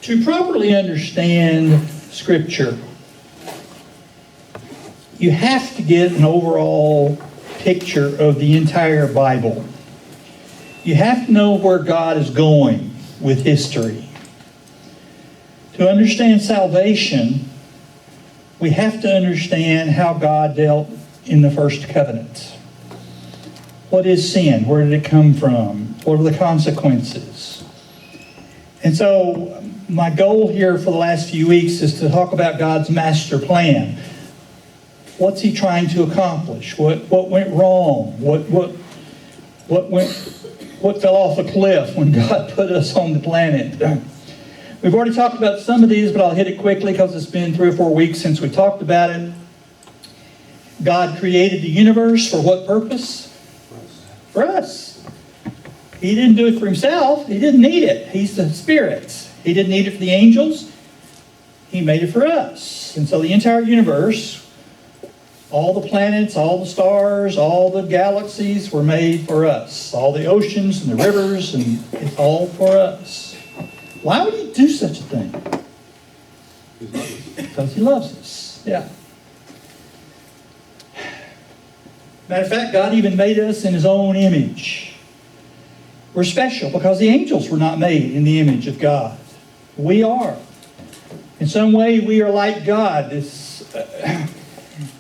To properly understand Scripture, you have to get an overall picture of the entire Bible. You have to know where God is going with history. To understand salvation, we have to understand how God dealt in the first covenant. What is sin? Where did it come from? What are the consequences? And so my goal here for the last few weeks is to talk about God's master plan. What's He trying to accomplish? What went wrong? What fell off a cliff when God put us on the planet? We've already talked about some of these, but I'll hit it quickly because it's been 3 or 4 weeks since we talked about it. God created the universe for what purpose? For us. He didn't do it for Himself. He didn't need it. He's the Spirit. He didn't need it for the angels. He made it for us. And so the entire universe, all the planets, all the stars, all the galaxies were made for us. All the oceans and the rivers, and it's all for us. Why would He do such a thing? Because He loves us. Yeah. Matter of fact, God even made us in His own image. We're special because the angels were not made in the image of God. We are. In some way, we are like God.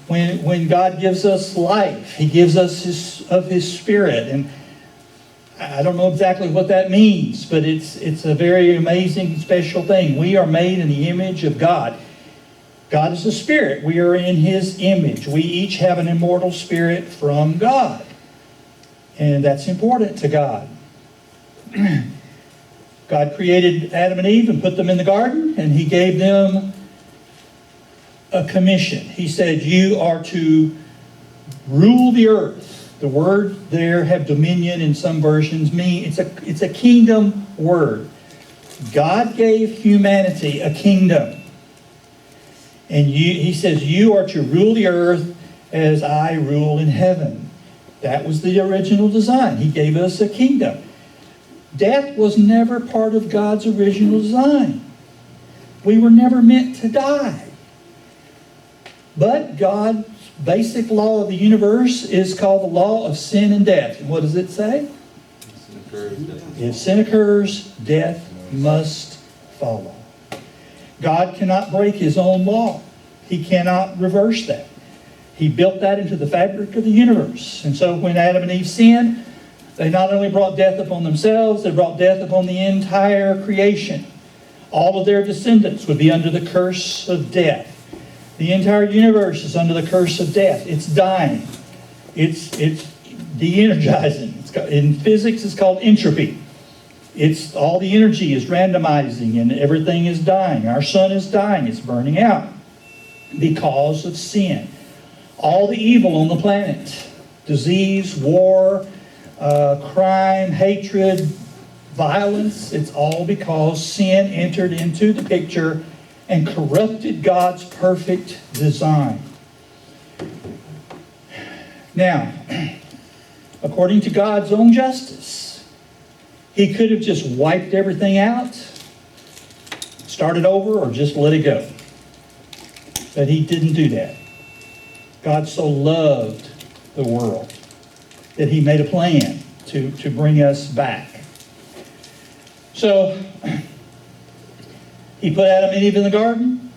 When God gives us life, He gives us of His Spirit. And I don't know exactly what that means, but it's a very amazing, special thing. We are made in the image of God. God is a spirit. We are in His image. We each have an immortal spirit from God. And that's important to God. God created Adam and Eve and put them in the garden, and He gave them a commission. He said, you are to rule the earth. The word there, have dominion in some versions, it's a kingdom word. God gave humanity a kingdom. And He says, you are to rule the earth as I rule in heaven. That was the original design. He gave us a kingdom. Death was never part of God's original design. We were never meant to die. But God's basic law of the universe is called the law of sin and death. And what does it say? If sin occurs, death must follow. God cannot break His own law. He cannot reverse that. He built that into the fabric of the universe. And so when Adam and Eve sinned, they not only brought death upon themselves, they brought death upon the entire creation. All of their descendants would be under the curse of death. The entire universe is under the curse of death. It's dying. It's de-energizing. In physics, it's called entropy. It's all the energy is randomizing and everything is dying. Our sun is dying. It's burning out because of sin. All the evil on the planet, disease, war, crime, hatred, violence, it's all because sin entered into the picture and corrupted God's perfect design. Now, according to God's own justice, He could have just wiped everything out, started over, or just let it go. But He didn't do that. God so loved the world that He made a plan to bring us back. So, He put Adam and Eve in the garden,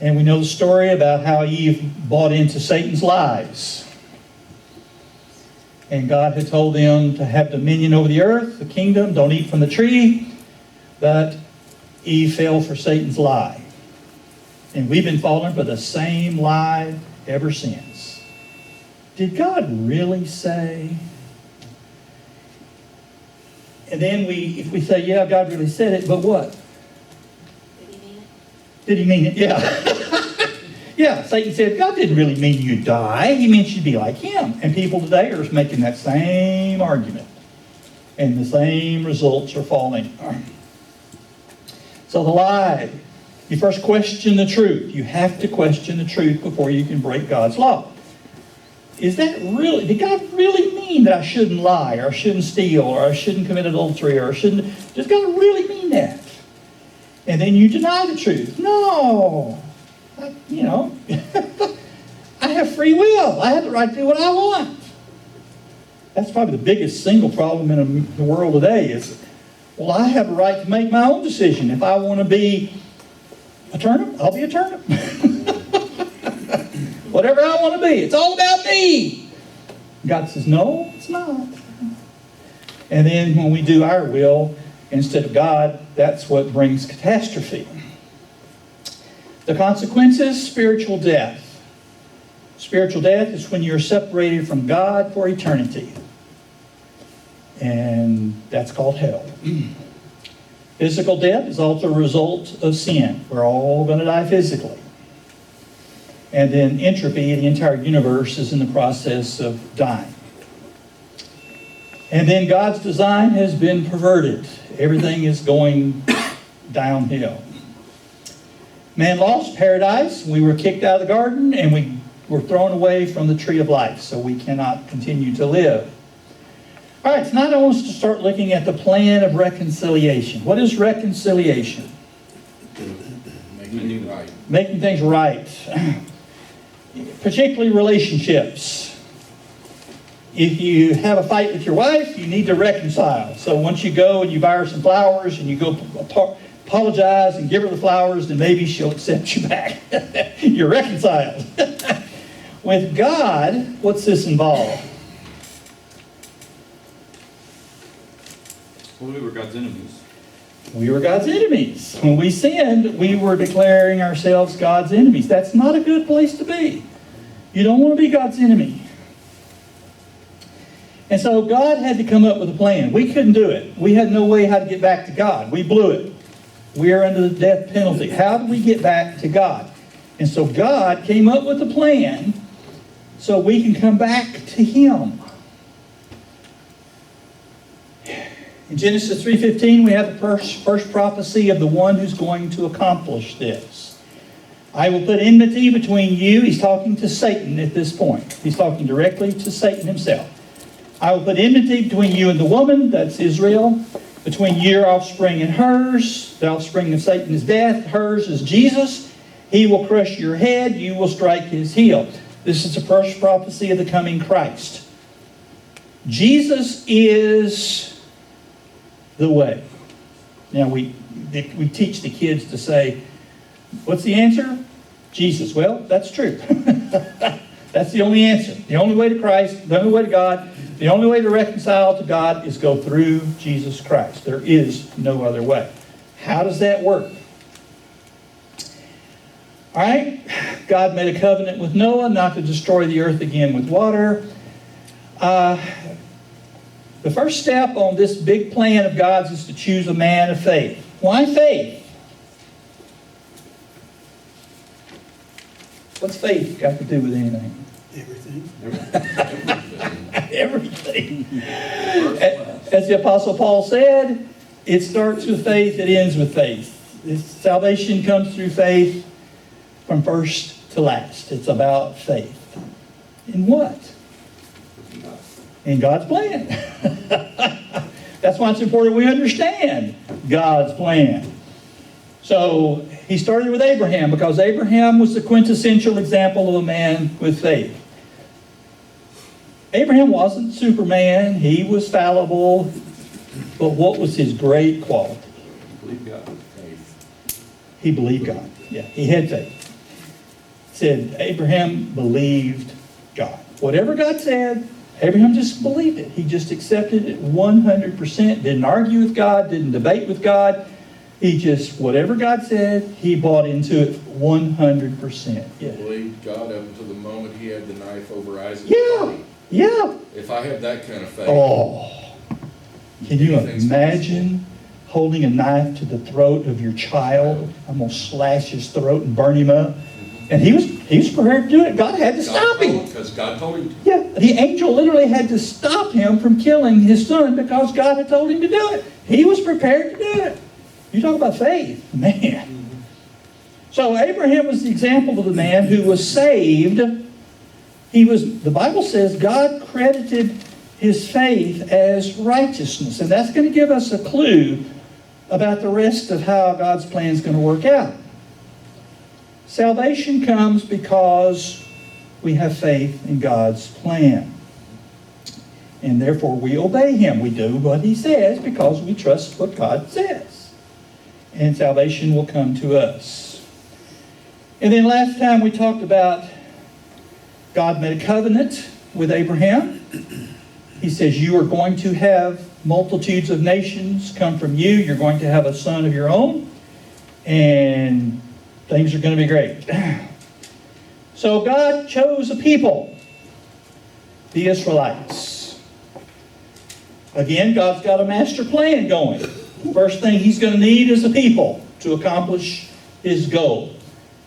and we know the story about how Eve bought into Satan's lies. And God had told them to have dominion over the earth, the kingdom, don't eat from the tree. But Eve fell for Satan's lie. And we've been falling for the same lie ever since. Did God really say? And then if we say, yeah, God really said it, but what? Did He mean it? Yeah. Yeah, Satan said, God didn't really mean you'd die. He meant you'd be like Him. And people today are making that same argument. And the same results are falling. So the lie. You first question the truth. You have to question the truth before you can break God's law. Is that really, did God really mean that I shouldn't lie, or I shouldn't steal, or I shouldn't commit adultery, or I shouldn't, does God really mean that? and then you deny the truth. No. I have free will. I have the right to do what I want. That's probably the biggest single problem in the world today is, well, I have a right to make my own decision. If I want to be a turnip, I'll be a turnip. Whatever I want to be. It's all about me. God says, no, it's not. And then when we do our will instead of God, that's what brings catastrophe. The consequences, spiritual death. Spiritual death is when you're separated from God for eternity. And that's called hell. Physical death is also a result of sin. We're all going to die physically. And then entropy, the entire universe is in the process of dying. And then God's design has been perverted. Everything is going downhill. Man lost paradise. We were kicked out of the garden, and we were thrown away from the tree of life, so we cannot continue to live. All right, tonight I want us to start looking at the plan of reconciliation. What is reconciliation? Making right. Making things right. Particularly relationships. If you have a fight with your wife, you need to reconcile. So once you go and you buy her some flowers and you go apologize and give her the flowers, then maybe she'll accept you back. You're reconciled. With God, what's this involve? Well, we were God's enemies. We were God's enemies. When we sinned, we were declaring ourselves God's enemies. That's not a good place to be. You don't want to be God's enemy. And so God had to come up with a plan. We couldn't do it. We had no way how to get back to God. We blew it. We are under the death penalty. How do we get back to God? And so God came up with a plan so we can come back to Him. In Genesis 3:15, we have the first prophecy of the one who's going to accomplish this. I will put enmity between you. He's talking to Satan at this point. He's talking directly to Satan himself. I will put enmity between you and the woman, that's Israel, between your offspring and hers. The offspring of Satan is death. Hers is Jesus. He will crush your head. You will strike his heel. This is the first prophecy of the coming Christ. Jesus is the way. Now we teach the kids to say, what's the answer? Jesus. Well, that's true. That's the only answer. The only way to Christ, the only way to God, the only way to reconcile to God is go through Jesus Christ. There is no other way. How does that work? All right. God made a covenant with Noah not to destroy the earth again with water. The first step on this big plan of God's is to choose a man of faith. Why faith? What's faith got to do with anything? Everything. Everything. As the Apostle Paul said, it starts with faith, it ends with faith. Salvation comes through faith from first to last. It's about faith. In what? In God's plan. That's why it's important we understand God's plan. So he started with Abraham because Abraham was the quintessential example of a man with faith. Abraham wasn't Superman. He was fallible. But what was his great quality? Believe God. Faith. He believed God. Yeah, he had faith. It said Abraham believed God. Whatever God said, Abraham just believed it. He just accepted it 100%. Didn't argue with God. Didn't debate with God. He just, whatever God said, he bought into it 100%. Yeah. Believed God up until the moment he had the knife over Isaac's Yeah. body. Yeah. If I have that kind of faith, Oh. Can you imagine holding a knife to the throat of your child? I'm going to slash his throat and burn him up. And he was prepared to do it. God had to stop him. Because God told him to. Yeah, the angel literally had to stop him from killing his son because God had told him to do it. He was prepared to do it. You talk about faith, man. So Abraham was the example of the man who was saved. The Bible says God credited his faith as righteousness. And that's going to give us a clue about the rest of how God's plan is going to work out. Salvation comes because we have faith in God's plan. And therefore we obey Him. We do what He says because we trust what God says. And salvation will come to us. And then last time we talked about God made a covenant with Abraham. He says, you are going to have multitudes of nations come from you. You're going to have a son of your own. And things are going to be great. So God chose a people, the Israelites. Again, God's got a master plan going. First thing He's going to need is a people to accomplish His goal.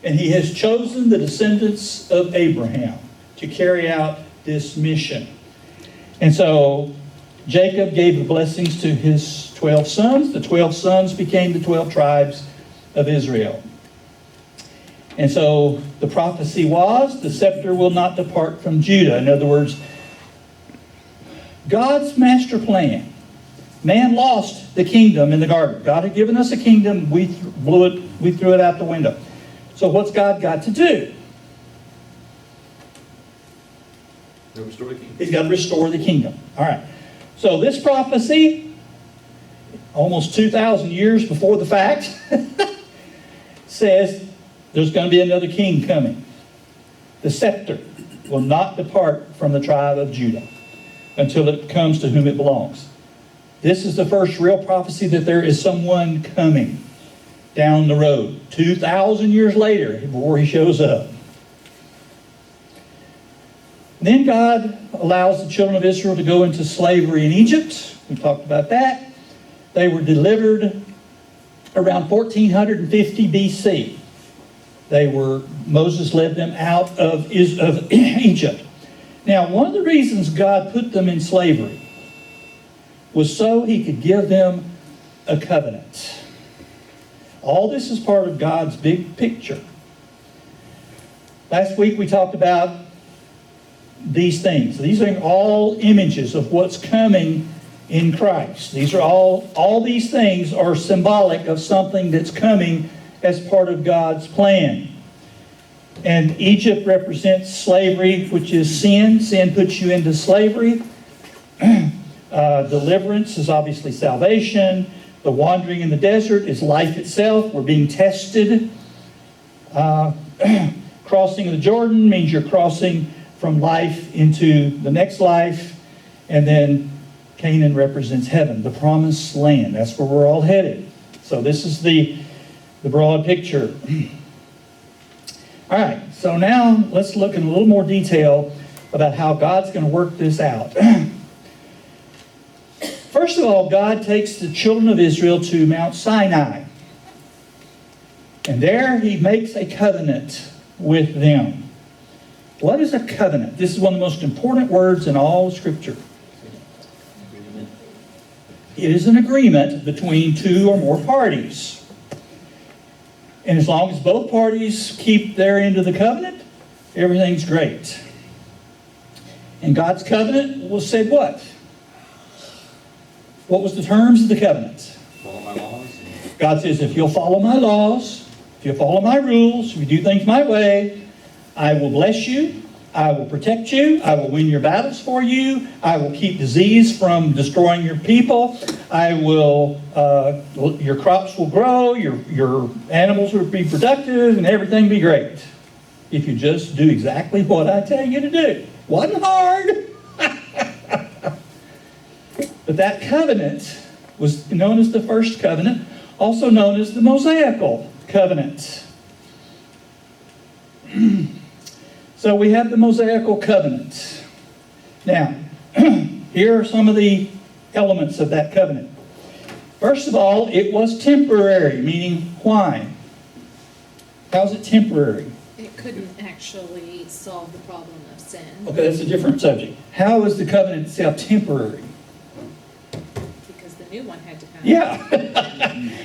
And He has chosen the descendants of Abraham to carry out this mission. And so Jacob gave the blessings to his 12 sons. The 12 sons became the 12 tribes of Israel. And so the prophecy was, the scepter will not depart from Judah. In other words, God's master plan. Man lost the kingdom in the garden. God had given us a kingdom. We threw it out the window. So what's God got to do? Restore the kingdom. He's got to restore the kingdom. All right. So this prophecy, almost 2,000 years before the fact, says there's going to be another king coming. The scepter will not depart from the tribe of Judah until it comes to whom it belongs. This is the first real prophecy that there is someone coming down the road 2,000 years later before He shows up. Then God allows the children of Israel to go into slavery in Egypt. We talked about that. They were delivered around 1450 BC. Moses led them out of Egypt. Now, one of the reasons God put them in slavery was so He could give them a covenant. All this is part of God's big picture. Last week we talked about these things. These are all images of what's coming in Christ. These are all these things are symbolic of something that's coming as part of God's plan. And Egypt represents slavery, which is sin. Sin puts you into slavery. Deliverance is obviously salvation. The wandering in the desert is life itself. We're being tested. Crossing of the Jordan means you're crossing from life into the next life. And then Canaan represents heaven, the promised land. That's where we're all headed. So this is the broad picture. All right, so now let's look in a little more detail about how God's going to work this out. First of all, God takes the children of Israel to Mount Sinai. And there He makes a covenant with them. What is a covenant? This is one of the most important words in all of Scripture. It is an agreement between two or more parties. And as long as both parties keep their end of the covenant, everything's great. And God's covenant was said what? What was the terms of the covenant? Follow my laws. God says, if you'll follow my laws, if you'll follow my rules, if you do things my way, I will bless you, I will protect you, I will win your battles for you, I will keep disease from destroying your people, your crops will grow, your animals will be productive, and everything will be great. If you just do exactly what I tell you to do. Wasn't hard. But that covenant was known as the first covenant, also known as the Mosaical covenant. So we have the Mosaical covenant. Now, here are some of the elements of that covenant. First of all, it was temporary, meaning why? How's it temporary? It couldn't actually solve the problem of sin. Okay, that's a different subject. How is the covenant itself temporary? Because the new one had to come. Yeah,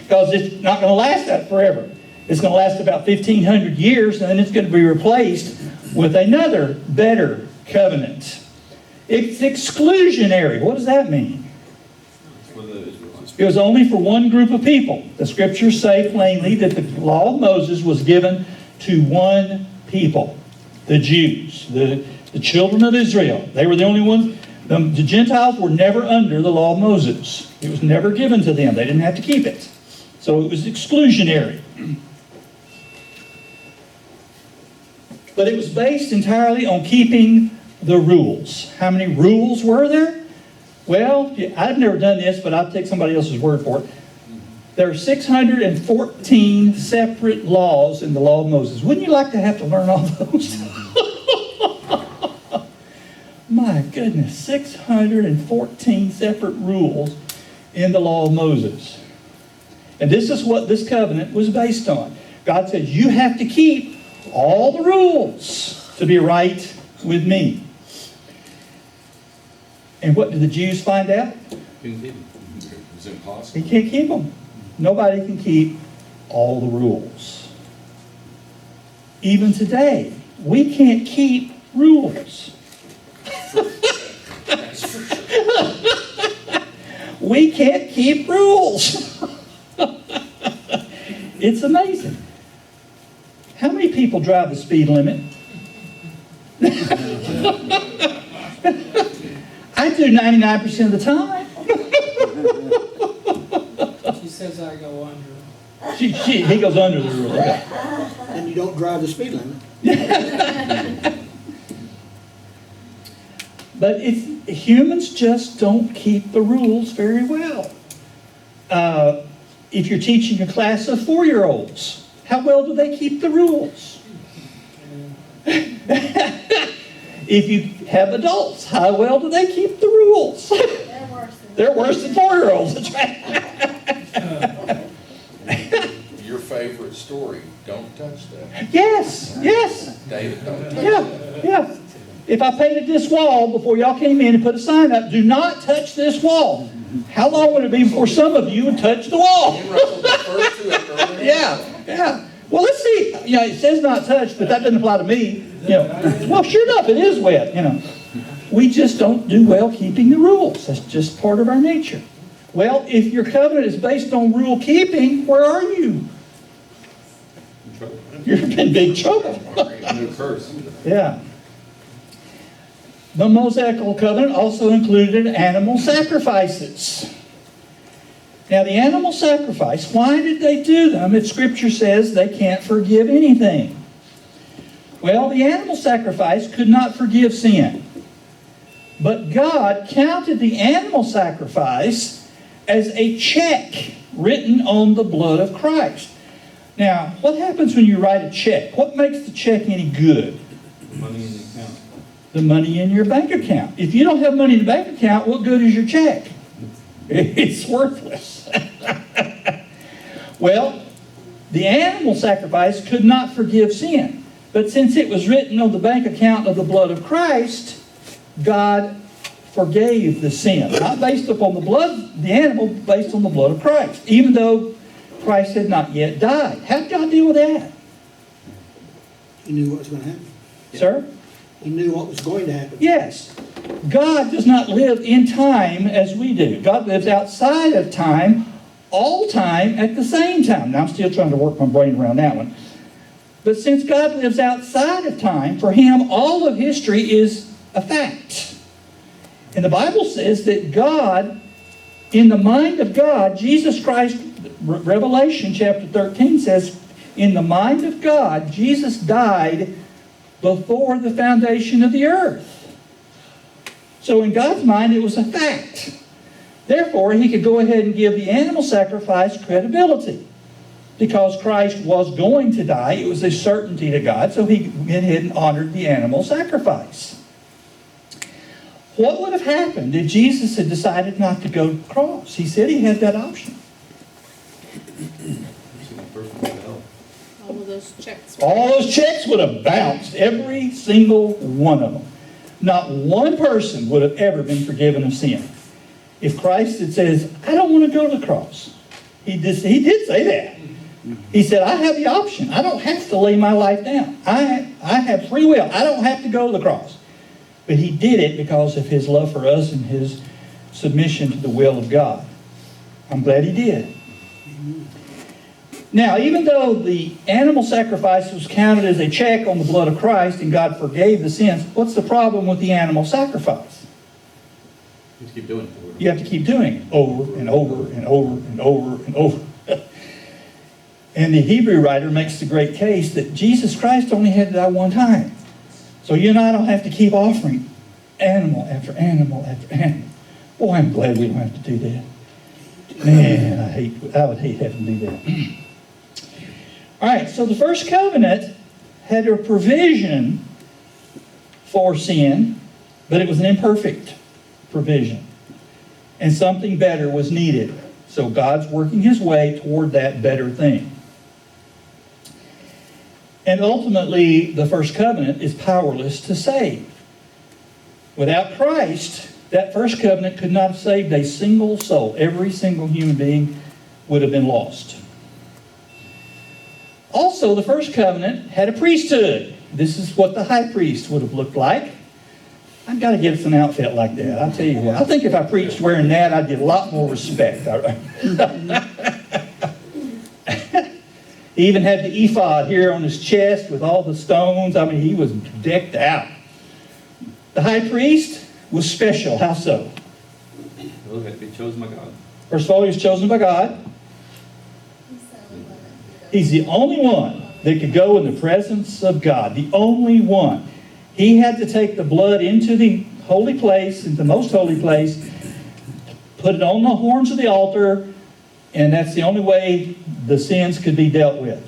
because it's not going to last that forever. It's going to last about 1,500 years, and then it's going to be replaced with another better covenant. It's exclusionary. What does that mean? For the Israelites. It was only for one group of people. The scriptures say plainly that the law of Moses was given to one people, the Jews, the children of Israel. They were the only ones. The Gentiles were never under the law of Moses. It was never given to them. They didn't have to keep it. So it was exclusionary. But it was based entirely on keeping the rules. How many rules were there? Well, I've never done this, but I'll take somebody else's word for it. There are 614 separate laws in the law of Moses. Wouldn't you like to have to learn all those? My goodness, 614 separate rules in the law of Moses. And this is what this covenant was based on. God says, you have to keep all the rules to be right with me. And what did the Jews find out? It's impossible. He can't keep them. Nobody can keep all the rules. Even today, we can't keep rules. We can't keep rules. It's amazing. How many people drive the speed limit? I do 99% of the time. She says I go under. He goes under the rule. Okay. And you don't drive the speed limit. But humans just don't keep the rules very well. If you're teaching a class of 4-year-olds, how well do they keep the rules? If you have adults, how well do they keep the rules? They're worse than 4-year-olds. That's right. Your favorite story, don't touch that. Yes, yes. David, don't touch Yeah, that. yeah. If I painted this wall before y'all came in and put a sign up, do not touch this wall. How long would it be before some of you would touch the wall? You wrestled the first to it earlier. Yeah, yeah. Well, let's see. You know, it says not touched, but that doesn't apply to me. You know, well, sure enough, it is wet. You know, we just don't do well keeping the rules. That's just part of our nature. Well, if your covenant is based on rule keeping, where are you? You're in big trouble. No curse. Yeah. The Mosaical covenant also included animal sacrifices. Now, the animal sacrifice, why did they do them if Scripture says they can't forgive anything? Well, the animal sacrifice could not forgive sin. But God counted the animal sacrifice as a check written on the blood of Christ. Now, what happens when you write a check? What makes the check any good? Money in the account. The money in your bank account. If you don't have money in the bank account, what good is your check? It's worthless. Well, the animal sacrifice could not forgive sin. But since it was written on the bank account of the blood of Christ, God forgave the sin. Not based upon the blood, the animal, based on the blood of Christ. Even though Christ had not yet died. How did God deal with that? He knew what was going to happen. Sir? He knew what was going to happen. Yes. God does not live in time as we do. God lives outside of time, all time at the same time. Now, I'm still trying to work my brain around that one. But since God lives outside of time, for him, all of history is a fact. And the Bible says that God, in the mind of God, Jesus Christ, Revelation chapter 13 says, in the mind of God, Jesus died before the foundation of the earth. So in God's mind, it was a fact. Therefore, he could go ahead and give the animal sacrifice credibility. Because Christ was going to die, it was a certainty to God, so he went ahead and honored the animal sacrifice. What would have happened if Jesus had decided not to go to the cross? He said he had that option. All of those checks. All those checks would have bounced, every single one of them. Not one person would have ever been forgiven of sin. If Christ had said, I don't want to go to the cross. He did say that. He said, I have the option. I don't have to lay my life down. I have free will. I don't have to go to the cross. But he did it because of his love for us and his submission to the will of God. I'm glad he did. Now, even though the animal sacrifice was counted as a check on the blood of Christ and God forgave the sins, what's the problem with the animal sacrifice? Just keep doing it. You have to keep doing it over and over and over and over and over. And the Hebrew writer makes the great case that Jesus Christ only had to die one time. So you and I don't have to keep offering animal after animal after animal. Boy, I'm glad we don't have to do that. Man, I would hate having to do that. All right, so the first covenant had a provision for sin, but it was an imperfect provision. And something better was needed. So God's working his way toward that better thing. And ultimately, the first covenant is powerless to save. Without Christ, that first covenant could not have saved a single soul. Every single human being would have been lost. Also, the first covenant had a priesthood. This is what the high priest would have looked like. I've got to get us an outfit like that. I'll tell you what. I think if I preached wearing that, I'd get a lot more respect. He even had the ephod here on his chest with all the stones. I mean, he was decked out. The high priest was special. How so? Well, had to be chosen by God. First of all, he was chosen by God. He's the only one that could go in the presence of God. The only one. He had to take the blood into the holy place, into the most holy place, put it on the horns of the altar, and that's the only way the sins could be dealt with.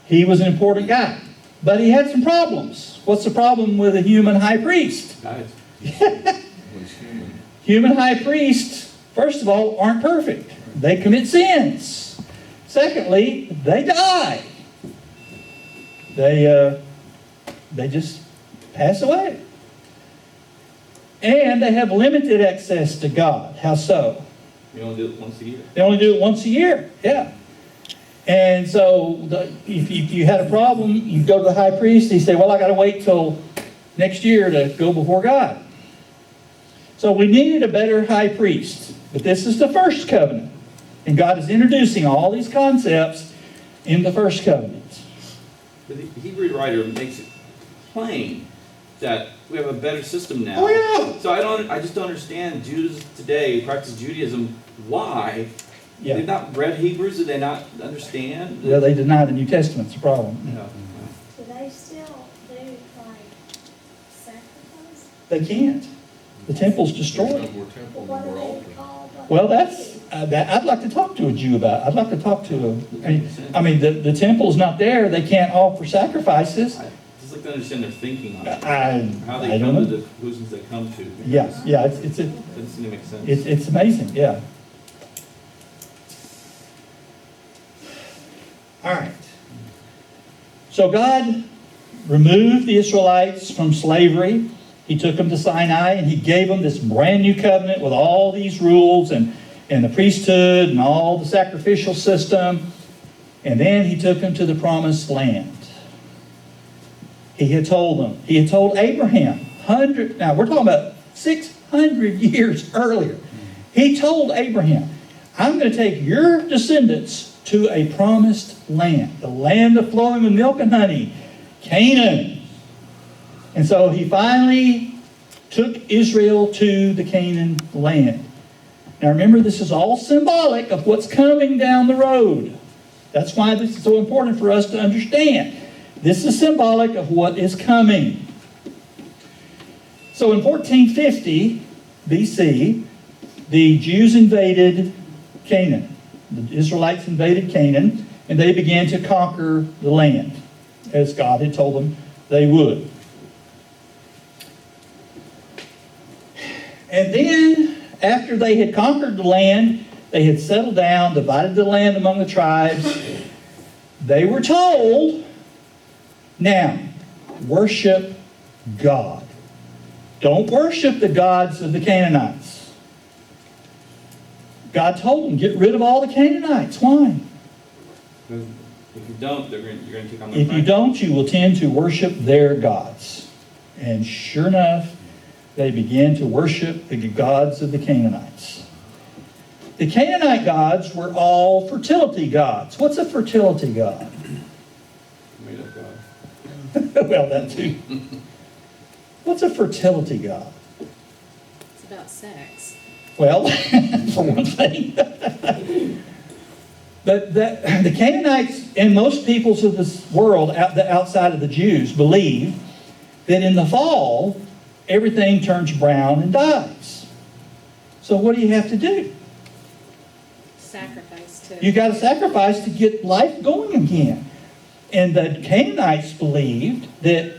He was an important guy. But he had some problems. What's the problem with a human high priest? Guys. Was human. Human high priests, first of all, aren't perfect. They commit sins. Secondly, they die. They just pass away. And they have limited access to God. How so? You only do it once a year. They only do it once a year. Yeah. And so if you had a problem, you go to the high priest, he say, well, I got to wait till next year to go before God. So we needed a better high priest. But this is the first covenant. And God is introducing all these concepts in the first covenant. But the Hebrew writer makes it plain that we have a better system now. Oh, yeah. So I just don't understand Jews today who practice Judaism. Why? Yeah. They've not read Hebrews. Do they not understand? Well, they deny the New Testament. It's a problem. No. Do they still do like sacrifice? They can't. The temple's There's destroyed. no more temple, What no more do altar. they call the? Well, that's I'd like to talk to a Jew about. I'd like to talk to I mean, the temple's not there. They can't offer sacrifices. I just like to understand their thinking on it. How I they don't come to know. the conclusions they come to. Yeah, it's It doesn't seem to make sense. it's amazing. Yeah. All right. So God removed the Israelites from slavery. He took them to Sinai and he gave them this brand new covenant with all these rules and the priesthood and all the sacrificial system. And then he took them to the promised land. He had told them. He had told Abraham, now we're talking about 600 years earlier. He told Abraham, I'm going to take your descendants to a promised land, the land of flowing with milk and honey, Canaan. And so he finally took Israel to the Canaan land. Now remember, this is all symbolic of what's coming down the road. That's why this is so important for us to understand. This is symbolic of what is coming. So in 1450 BC, the Jews invaded Canaan. The Israelites invaded Canaan, and they began to conquer the land, as God had told them they would. And then, after they had conquered the land, they had settled down, divided the land among the tribes, they were told, now, worship God. Don't worship the gods of the Canaanites. God told them, get rid of all the Canaanites. Why? Because if you don't, you're going to take on their If you don't, you will tend to worship their gods. And sure enough, they began to worship the gods of the Canaanites. The Canaanite gods were all fertility gods. What's a fertility god? Made up God. Well, that too. What's a fertility god? It's about sex. Well, for one thing. But the Canaanites and most peoples of this world outside of the Jews believe that in the fall, everything turns brown and dies. So what do you have to do? Sacrifice to. You got to sacrifice to get life going again. And the Canaanites believed that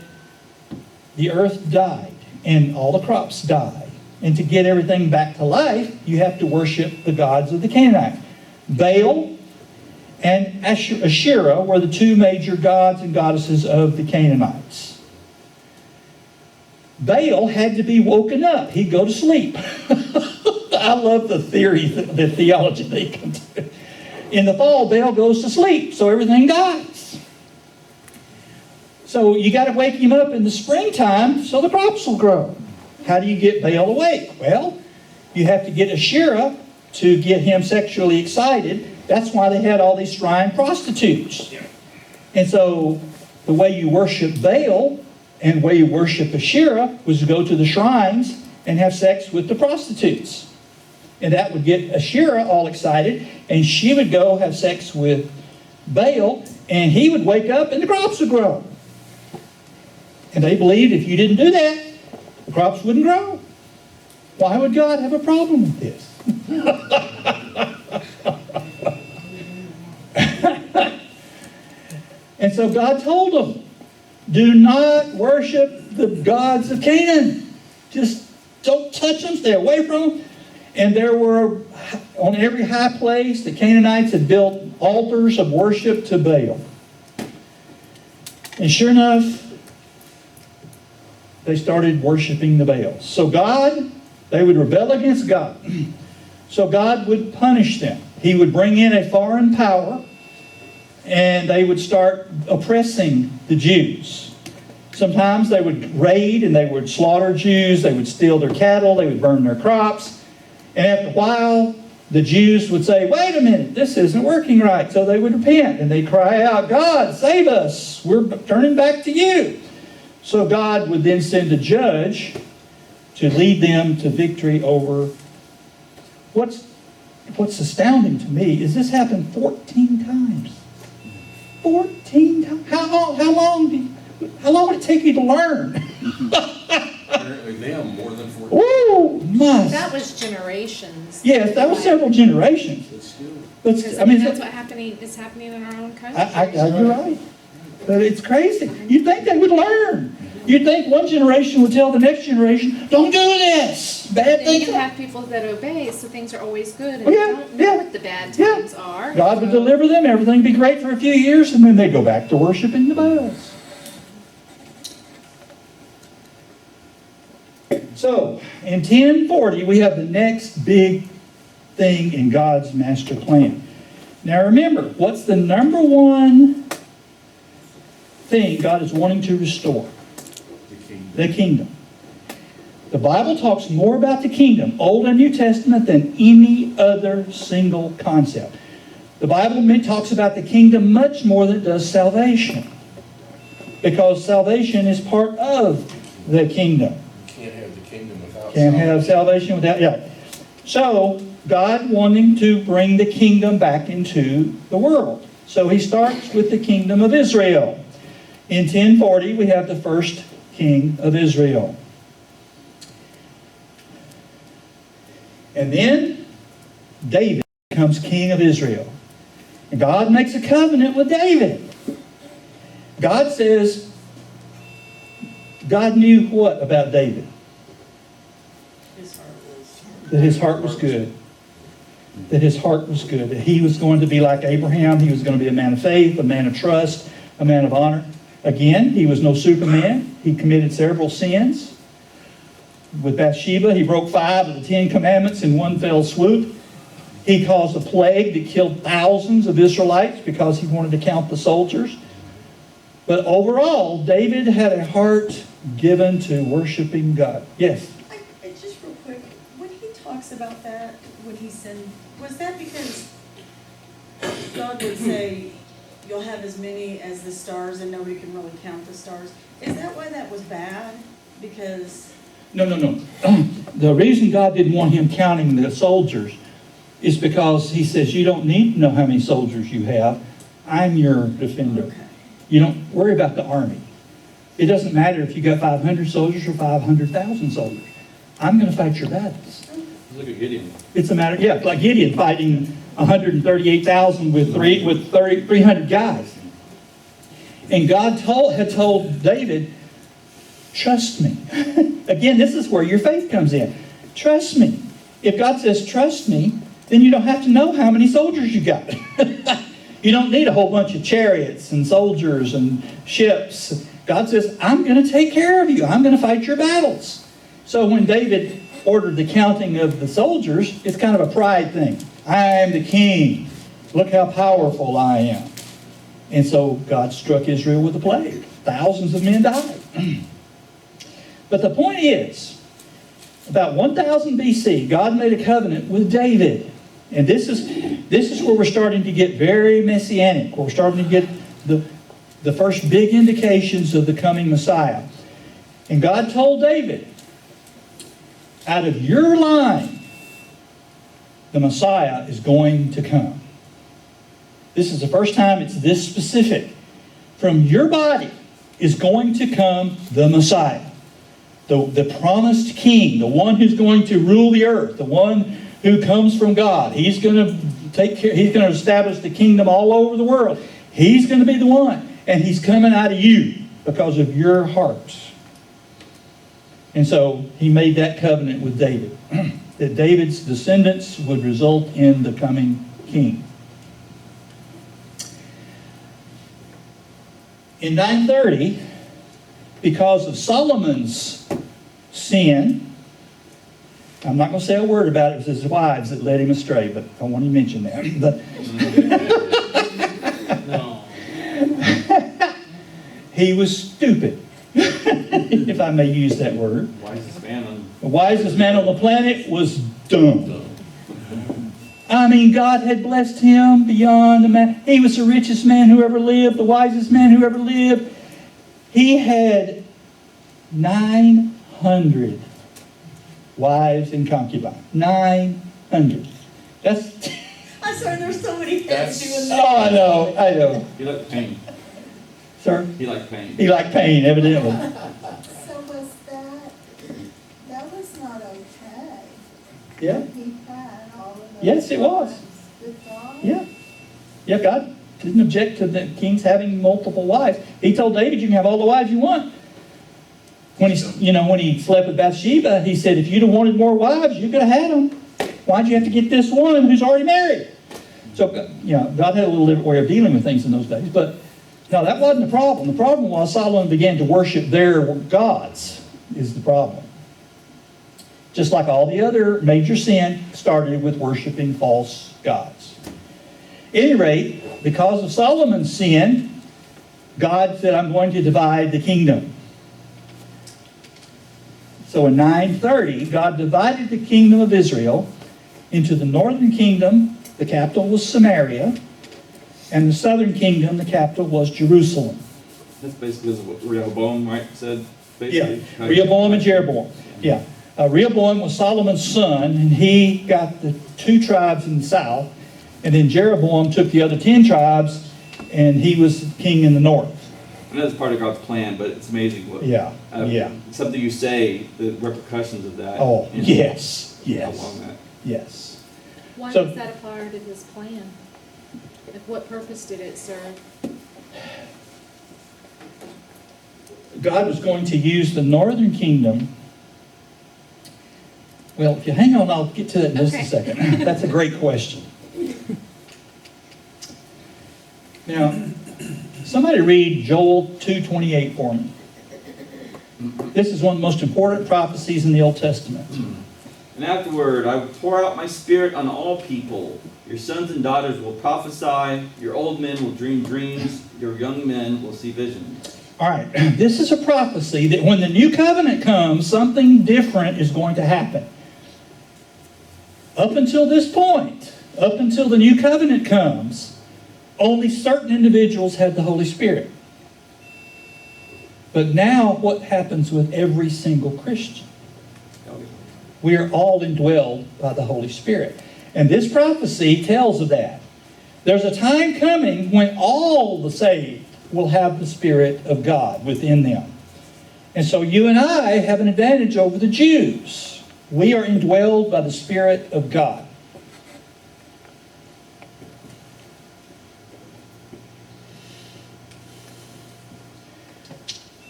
the earth died and all the crops died. And to get everything back to life, you have to worship the gods of the Canaanites. Baal and Asherah were the two major gods and goddesses of the Canaanites. Baal had to be woken up. He'd go to sleep. I love the theology they come to. In the fall, Baal goes to sleep, so everything dies. So you got to wake him up in the springtime so the crops will grow. How do you get Baal awake? Well, you have to get Asherah to get him sexually excited. That's why they had all these shrine prostitutes. And so the way you worship Baal and the way you worship Asherah was to go to the shrines and have sex with the prostitutes. And that would get Asherah all excited, and she would go have sex with Baal, and he would wake up and the crops would grow. And they believed if you didn't do that, the crops wouldn't grow. Why would God have a problem with this? And so God told them, do not worship the gods of Canaan. Just don't touch them, stay away from them. And there were, on every high place, the Canaanites had built altars of worship to Baal. And sure enough, they started worshiping the Baals. So God, they would rebel against God. So God would punish them. He would bring in a foreign power, and they would start oppressing the Jews. Sometimes they would raid and they would slaughter Jews. They would steal their cattle. They would burn their crops. And after a while, the Jews would say, wait a minute, this isn't working right. So they would repent and they'd cry out, God, save us. We're turning back to you. So God would then send a judge to lead them to victory over. What's astounding to me is this happened 14 times. 14 times. How long would it take you to learn? Apparently them more than 14. Woo! Must. That was generations. Yes, that was several generations. But still, But Because, I mean, that's what is happening in our own country. you're right. But it's crazy. You'd think they would learn. You'd think one generation would tell the next generation, don't do this. Bad Then things you happen. have people that obey, so things are always good, and Oh, they yeah, don't know yeah, what the bad yeah. times are. God would deliver them. Everything would be great for a few years, and then they'd go back to worshiping the Baals. So, in 1040, we have the next big thing in God's master plan. Now remember, what's the number one thing God is wanting to restore? the kingdom. The kingdom. The Bible talks more about the kingdom, Old and New Testament, than any other single concept. The Bible talks about the kingdom much more than it does salvation. Because salvation is part of the kingdom. You can't have the kingdom without Can't have salvation without, yeah. So, God wanting to bring the kingdom back into the world. So he starts with the kingdom of Israel. In 1040, we have the first king of Israel. And then David becomes king of Israel. And God makes a covenant with David. God says, God knew what about David? That his heart was good. That his heart was good. That he was going to be like Abraham. He was going to be a man of faith, a man of trust, a man of honor. Again, he was no Superman. He committed several sins. With Bathsheba, he broke 5 of the 10 commandments in one fell swoop. He caused a plague that killed thousands of Israelites because he wanted to count the soldiers. But overall, David had a heart given to worshiping God. Yes? Just real quick, when he talks talks about that when he said, was that because God would say, you'll have as many as the stars and nobody can really count the stars? Is that why that was bad? Because, No. The reason God didn't want him counting the soldiers is because he says, you don't need to know how many soldiers you have. I'm your defender. okay, You don't worry about the army. It doesn't matter if you got 500 soldiers or 500,000 soldiers. I'm going to fight your battles. Look at Gideon. It's a matter, yeah, like Gideon fighting 138,000 with 300 guys. And God had told David, trust me. Again, this is where your faith comes in. Trust me. If God says trust me, then you don't have to know how many soldiers you got. You don't need a whole bunch of chariots and soldiers and ships. God says, I'm going to take care of you. I'm going to fight your battles. So when David ordered the counting of the soldiers, it's kind of a pride thing. I'm the king. Look how powerful I am. And so God struck Israel with a plague. Thousands of men died. But the point is, about 1000 BC, God made a covenant with David. And this is where we're starting to get very messianic. We're starting to get the first big indications of the coming Messiah. And God told David, out of your line, the Messiah is going to come. This is the first time it's this specific. From your body is going to come the Messiah. The promised king, the one who's going to rule the earth, the one who comes from God. He's going to take care, he's going to establish the kingdom all over the world. He's going to be the one. And he's coming out of you because of your hearts. And so he made that covenant with David. That David's descendants would result in the coming king. In 930, because of Solomon's sin, I'm not going to say a word about it. It was his wives that led him astray, but I want to mention that. But No. he was stupid, if I may use that word. The wisest man on the planet was dumb. I mean, God had blessed him beyond the man. He was the richest man who ever lived, the wisest man who ever lived. He had 900 wives and concubines. 900. That's... I'm sorry, there's so many heads doing that. Oh, I know. He liked pain. Sir? He liked pain. He liked pain, evidently. So was that was not okay? Yeah? He had all of those. Yes, it was. wives with God? Yeah. Yeah, God didn't object to the kings having multiple wives. He told David, you can have all the wives you want. When he slept with Bathsheba, he said, if you'd have wanted more wives, you could have had them. Why'd you have to get this one who's already married? So, God had a little different way of dealing with things in those days. But, no, that wasn't the problem. The problem was Solomon began to worship their gods, is the problem. Just like all the other major sin started with worshiping false gods. At any rate, because of Solomon's sin, God said, I'm going to divide the kingdom. So in 930, God divided the kingdom of Israel into the northern kingdom, the capital was Samaria, and the southern kingdom, the capital was Jerusalem. That's basically what Rehoboam, right, said? Yeah, Basically. Rehoboam and Jeroboam. Yeah. Rehoboam was Solomon's son, and he got the 2 tribes in the south, and then Jeroboam took the other 10 tribes, and he was king in the north. I know that's part of God's plan, but it's amazing what. Yeah, Something you say, the repercussions of that. Oh, and yes, How long that. yes. Why So- was that a part of his plan? Like, what purpose did it serve? God was going to use the northern kingdom. Well, if you hang on, I'll get to that in just a Okay. second. That's a great question. Now, somebody read Joel 2:28 for me. This is one of the most important prophecies in the Old Testament. And afterward, I will pour out my spirit on all people. Your sons and daughters will prophesy. Your old men will dream dreams. Your young men will see visions. All right, this is a prophecy that when the new covenant comes, something different is going to happen. Up until this point, up until the new covenant comes, only certain individuals had the Holy Spirit. But now what happens with every single Christian? We are all indwelled by the Holy Spirit. And this prophecy tells of that. There's a time coming when all the saved will have the Spirit of God within them. And so you and I have an advantage over the Jews. We are indwelled by the Spirit of God.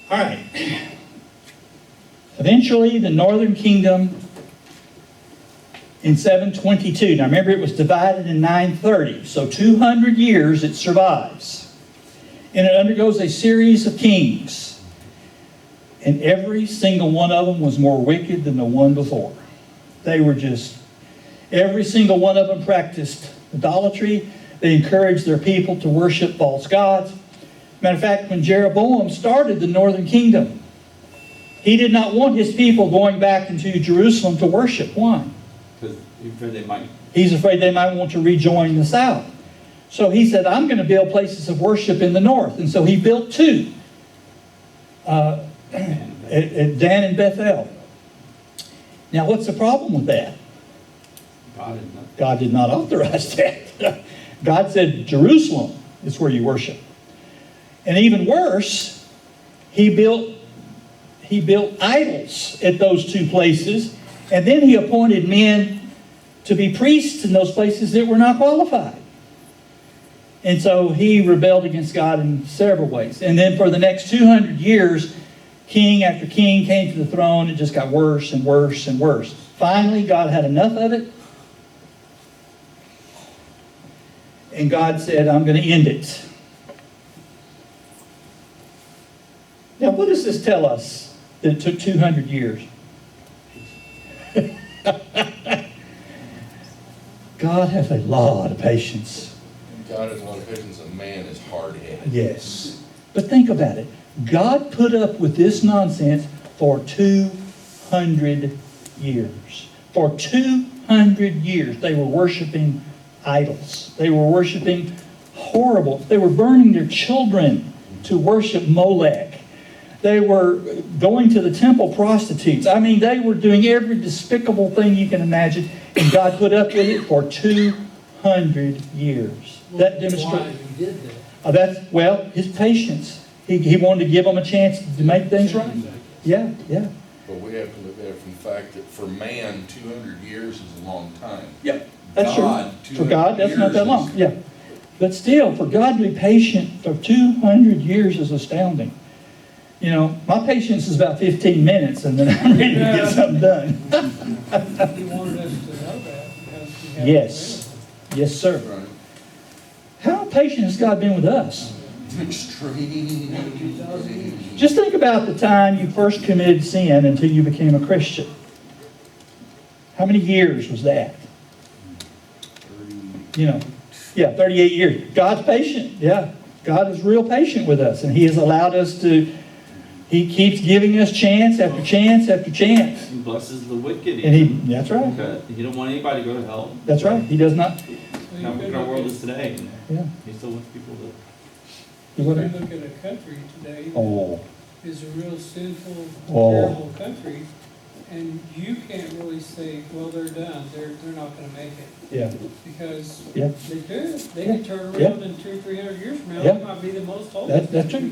All right. Eventually, the northern kingdom in 722. Now remember, it was divided in 930. So 200 years it survives. And it undergoes a series of kings. And every single one of them was more wicked than the one before. They were just, every single one of them practiced idolatry. They encouraged their people to worship false gods. Matter of fact, when Jeroboam started the northern kingdom, he did not want his people going back into Jerusalem to worship. Why? Because they might. He's afraid they might want to rejoin the south. So he said, I'm going to build places of worship in the north. And so he built two. At Dan and Bethel. Now what's the problem with that? God did not authorize that. God said Jerusalem is where you worship. And even worse, he built idols at those two places, and then he appointed men to be priests in those places that were not qualified. And so he rebelled against God in several ways. And then for the next 200 years, king after king came to the throne. It just got worse and worse and worse. Finally, God had enough of it. And God said, I'm going to end it. Now, what does this tell us that it took 200 years? God has a lot of patience. God has a lot of patience, and man is hard-headed. Yes. But think about it. God put up with this nonsense for 200 years. For 200 years, they were worshiping idols. They were worshiping horrible. They were burning their children to worship Molech. They were going to the temple prostitutes. I mean, they were doing every despicable thing you can imagine, and God put up with it for 200 years. That demonstrates. He did that. Well, his patience. He wanted to give them a chance to make things right. Yeah, yeah. But we have to look at it from the fact that for man, 200 years is a long time. Yeah, that's God, true. For God, that's not that years long. is- Yeah. But still, for God to be patient for 200 years is astounding. You know, my patience is about 15 minutes, and then I'm ready to get something done. He wanted us to know that because we have. Yes. Yes, sir. Right. How patient has God been with us? Extreme. Just think about the time you first committed sin until you became a Christian. How many years was that? 38 years. God's patient. Yeah. God is real patient with us, and He has allowed us to, He keeps giving us chance after chance after chance. He blesses the wicked. And that's right. He don't want anybody to go to hell. That's right. He does not. How wicked our world is today. And Yeah. He still wants people to. We look at a country today Oh. that is a real sinful, Oh. terrible country, and you can't really say, well, they're done, they're not gonna make it. Yeah. Because Yeah. they could, they could turn Yeah. around in 200-300 years from now, Yeah. they might be the most holy. That's true.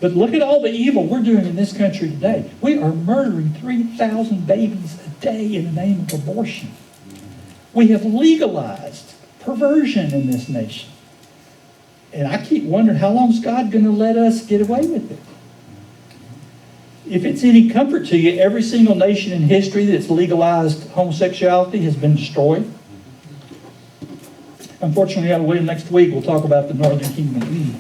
But look at all the evil we're doing in this country today. We are murdering 3,000 babies a day in the name of abortion. We have legalized perversion in this nation. And I keep wondering, how long is God going to let us get away with it? If it's any comfort to you, every single nation in history that's legalized homosexuality has been destroyed. Unfortunately, next week we'll talk about the Northern Kingdom.